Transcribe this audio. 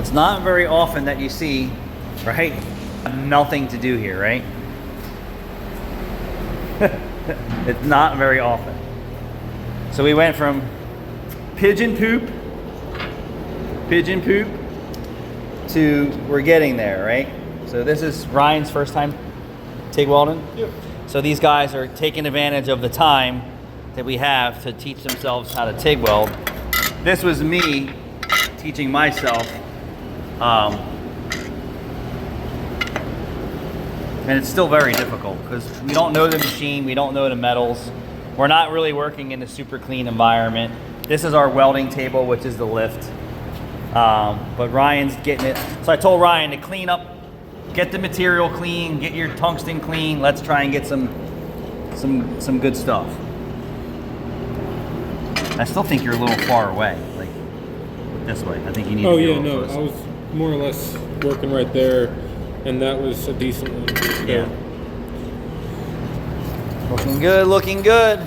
It's not very often that you see, right? Nothing to do here, right? It's not very often. So we went from pigeon poop to we're getting there, right? So this is Ryan's first time TIG welding. Yep. So these guys are taking advantage of the time that we have to teach themselves how to TIG weld. This was me teaching myself. And it's still very difficult because we don't know the machine, we don't know the metals. We're not really working in a super clean environment. This is our welding table, which is the lift. But Ryan's getting it. So I told Ryan to clean up, get the material clean, get your tungsten clean. Let's try and get some good stuff. I still think you're a little far away, like this way. I think you need to be a little closer. I was more or less working right there, and that was a decent one. Yeah. Looking good, looking good.